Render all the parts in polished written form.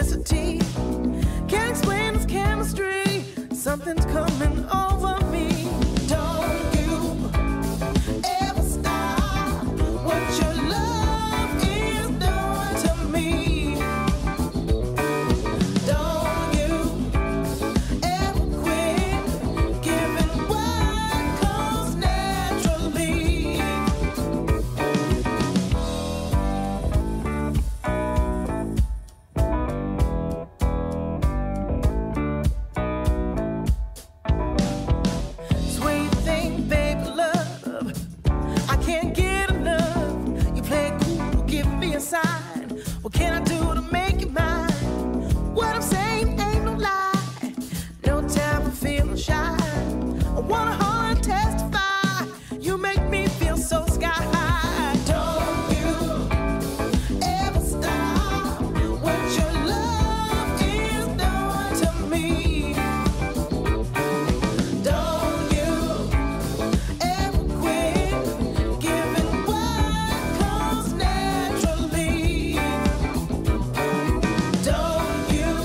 electricity. Can't explain this chemistry. Something's coming over me. Don't you ever stop what your love is doing to me. Don't you ever quit giving what comes naturally. Sweet thing, baby, love, I can't get enough. You play it cool, give me a sign. What can I do to make you mine? What I'm saying ain't no lie. No time for feeling shy. I wanna holler and testify. You make me feel so sky high. Don't you ever stop what your love is doing to me. Don't you ever quit giving what comes naturally. Don't you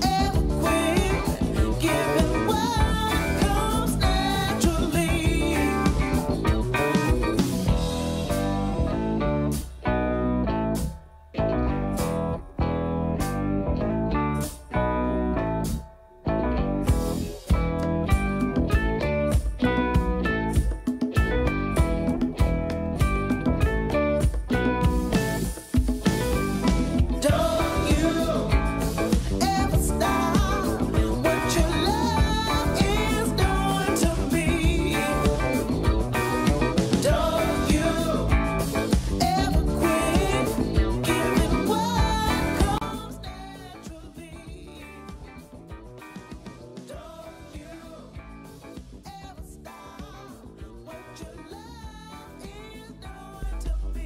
ever quit giving what comes naturally. Don't you ever stop what your love is doing to me. Don't you ever quit giving what comes naturally. Don't you ever stop what your love is doing to me.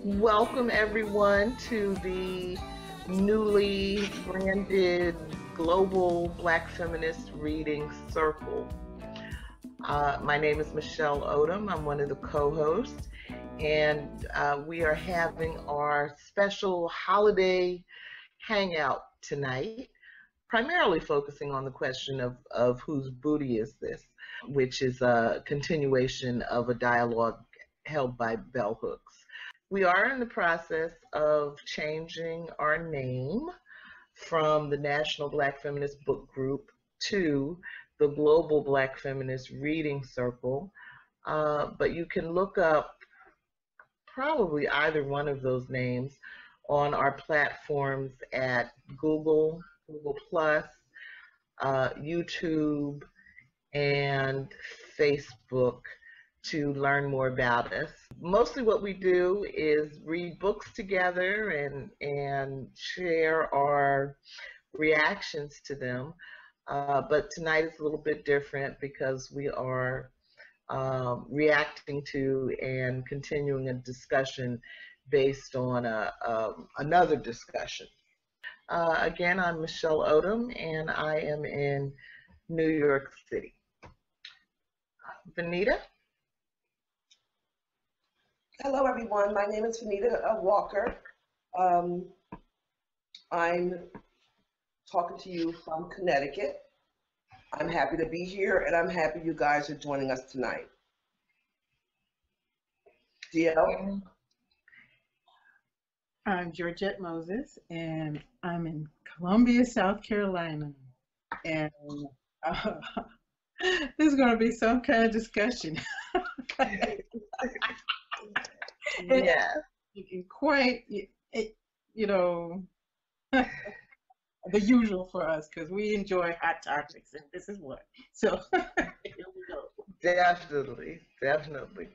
Welcome everyone to the newly branded Global Black Feminist Reading Circle. My name is Michelle Odom. I'm one of the co-hosts, and we are having our special holiday hangout tonight, primarily focusing on the question of whose booty is this, which is a continuation of a dialogue held by bell hooks. We are in the process of changing our name from the National Black Feminist Book Group to the Global Black Feminist Reading Circle, but you can look up probably either one of those names on our platforms at Google, Google+, YouTube, and Facebook to learn more about us. Mostly what we do is read books together and share our reactions to them. But tonight is a little bit different because we are reacting to and continuing a discussion based on another discussion. Again, I'm Michelle Odom, and I am in New York City. Venita? Hello, everyone. My name is Venita Walker. I'm talking to you from Connecticut. I'm happy to be here, and I'm happy you guys are joining us tonight. DL? I'm Georgette Moses, and I'm in Columbia, South Carolina. And this is going to be some kind of discussion. Yeah. Quite, you know, the usual for us, because we enjoy hot topics, and this is what. So here we go. Definitely, definitely.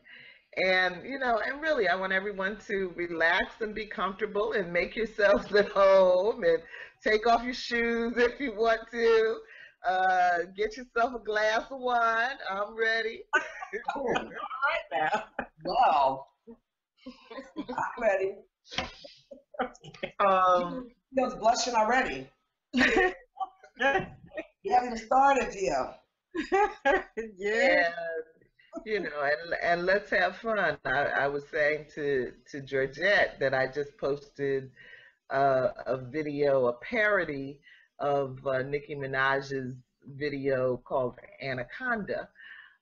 And, you know, and really, I want everyone to relax and be comfortable and make yourselves at home and take off your shoes if you want to. Get yourself a glass of wine. I'm ready. All right now. Wow. I'm ready. He was blushing already. You haven't even started yet. Yeah. And let's have fun. I was saying to Georgette that I just posted a video, a parody of Nicki Minaj's video called Anaconda,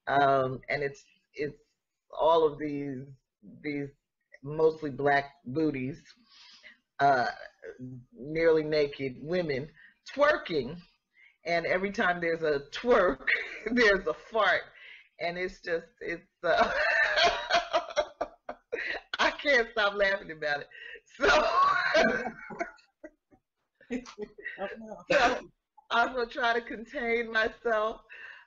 and it's all of these mostly black booties, uh, nearly naked women twerking, and every time there's a twerk, there's a fart, and it's I can't stop laughing about it. So I'm gonna try to contain myself,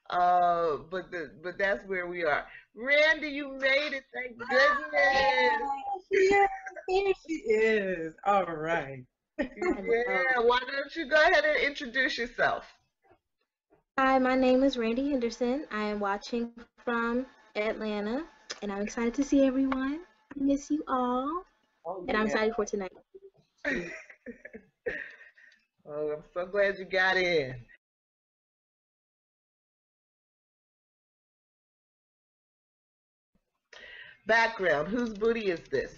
but that's where we are. Randie, you made it! Thank goodness. Yeah, there she is. All right. Yeah, why don't you go ahead and introduce yourself? Hi, my name is Randie Henderson. I am watching from Atlanta, and I'm excited to see everyone. I miss you all, Oh, and I'm yeah. excited for tonight. Oh, I'm so glad you got in. Background: whose booty is this?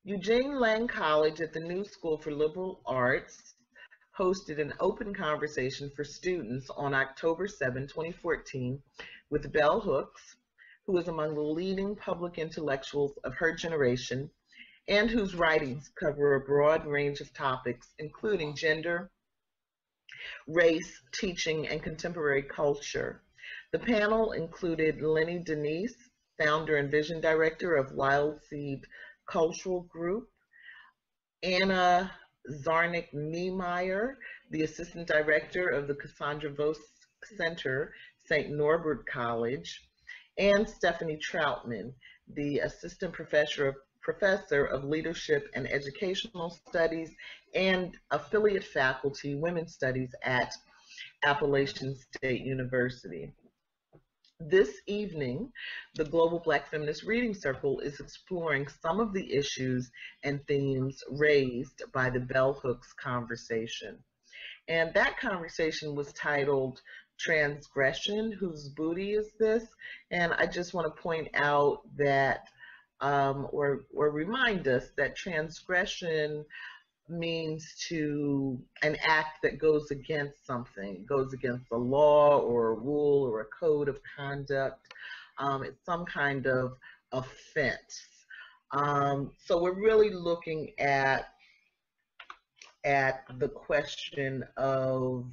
Eugene Lang College at the New School for Liberal Arts hosted an open conversation for students on October 7, 2014, with Bell Hooks, who is among the leading public intellectuals of her generation and whose writings cover a broad range of topics, including gender, race, teaching, and contemporary culture. The panel included Lenny Denise, founder and vision director of Wild Seed Cultural Group, Anna Czarnik-Neimeyer, the assistant director of the Cassandra Vos Center, St. Norbert College, and Stephanie Troutman, the assistant professor of leadership and educational studies and affiliate faculty, women's studies at Appalachian State University. This evening, the Global Black Feminist Reading Circle is exploring some of the issues and themes raised by the Bell Hooks conversation. And that conversation was titled Transgression, Whose Booty Is This? And I just want to point out that, or remind us that transgression means to an act that goes against something, goes against a law or a rule or a code of conduct. It's some kind of offense. So we're really looking at the question of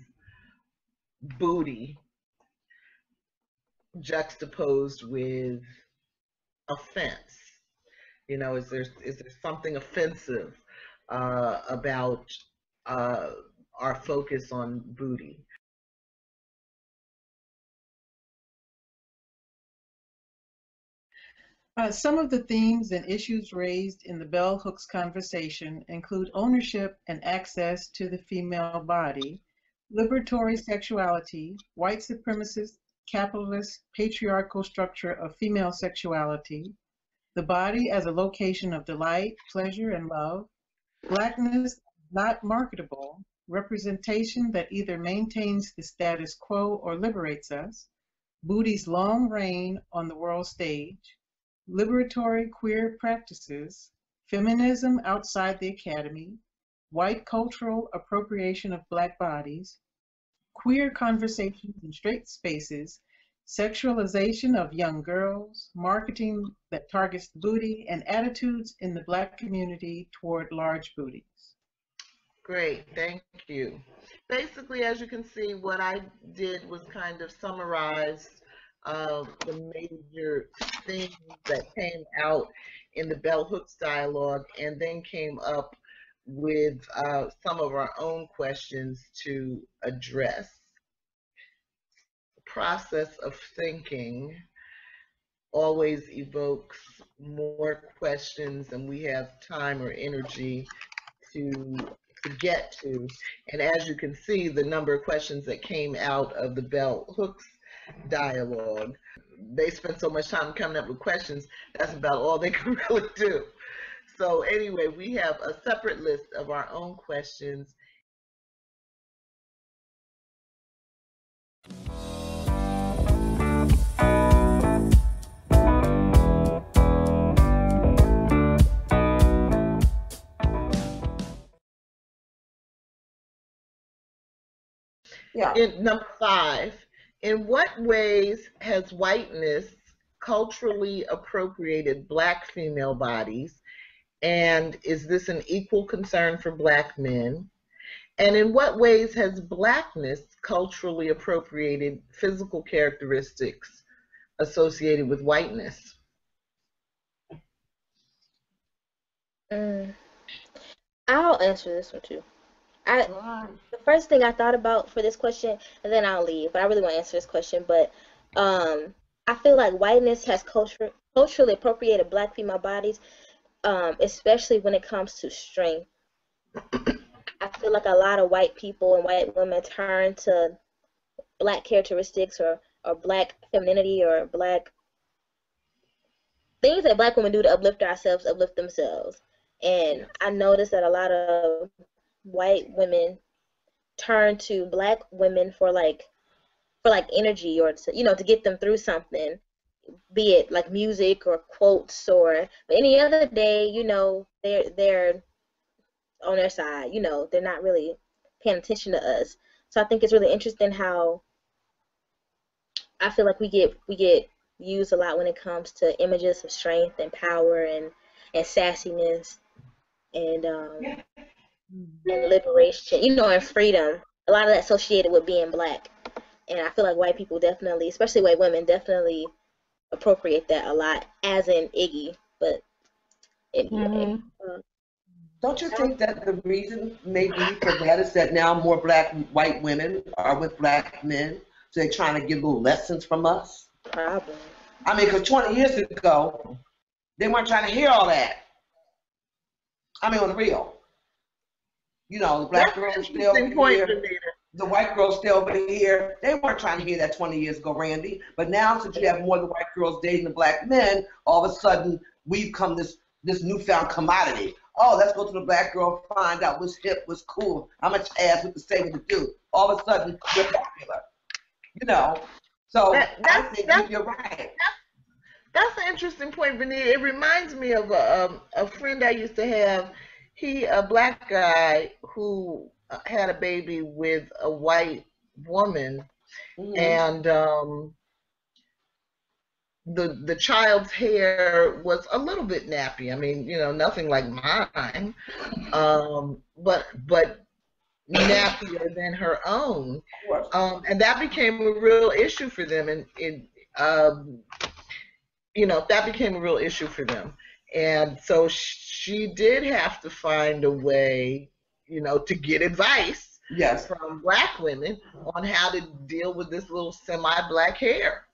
booty juxtaposed with offense. Is there something offensive about our focus on booty? Some of the themes and issues raised in the Bell Hooks conversation include ownership and access to the female body, liberatory sexuality, white supremacist, capitalist, patriarchal structure of female sexuality, the body as a location of delight, pleasure, and love, blackness not marketable, representation that either maintains the status quo or liberates us, booty's long reign on the world stage, liberatory queer practices, feminism outside the academy, white cultural appropriation of Black bodies, queer conversations in straight spaces, sexualization of young girls, marketing that targets the booty, and attitudes in the Black community toward large booties. Great, thank you. Basically, as you can see, what I did was kind of summarize the major things that came out in the Bell Hooks dialogue, and then came up with some of our own questions to address. The process of thinking always evokes more questions than we have time or energy to to get to. And as you can see, the number of questions that came out of the bell hooks dialogue, they spent so much time coming up with questions, that's about all they could really do. So anyway, we have a separate list of our own questions. Yeah. In number 5, in what ways has whiteness culturally appropriated Black female bodies? And is this an equal concern for Black men? And in what ways has Blackness culturally appropriated physical characteristics associated with whiteness? I'll answer this one too. The first thing I thought about for this question, and then I'll leave, but I really want to answer this question, but I feel like whiteness has culturally appropriated Black female bodies, especially when it comes to strength. I feel like a lot of white people and white women turn to Black characteristics or Black femininity or Black things that Black women do to uplift ourselves, uplift themselves. And I noticed that a lot of white women turn to Black women for energy or to get them through something, be it like music or quotes or any other day, they're on their side, they're not really paying attention to us. So I think it's really interesting how I feel like we get used a lot when it comes to images of strength and power and sassiness and liberation, and freedom. A lot of that associated with being Black. And I feel like white people definitely, especially white women, definitely appropriate that a lot, as in Iggy. But don't you think that the reason maybe for that is that now more white women are with Black men, so they're trying to get little lessons from us? Probably. I mean, because 20 years ago, they weren't trying to hear all that. I mean, on the real. The Black girls still over here. The white girls still over here. They weren't trying to hear that 20 years ago, Randie. But now, since you have more of the white girls dating the Black men, all of a sudden, we've become this newfound commodity. Oh, let's go to the Black girl, find out what's hip, what's cool, how much ass we can say what to do. All of a sudden, we're popular. So I think you're right. That's an interesting point, Venita. It reminds me of a friend I used to have. A Black guy who had a baby with a white woman, and the child's hair was a little bit nappy. I mean, nothing like mine, but nappier than her own, and that became a real issue for them. And that became a real issue for them. And so she did have to find a way, to get advice from Black women on how to deal with this little semi-Black hair.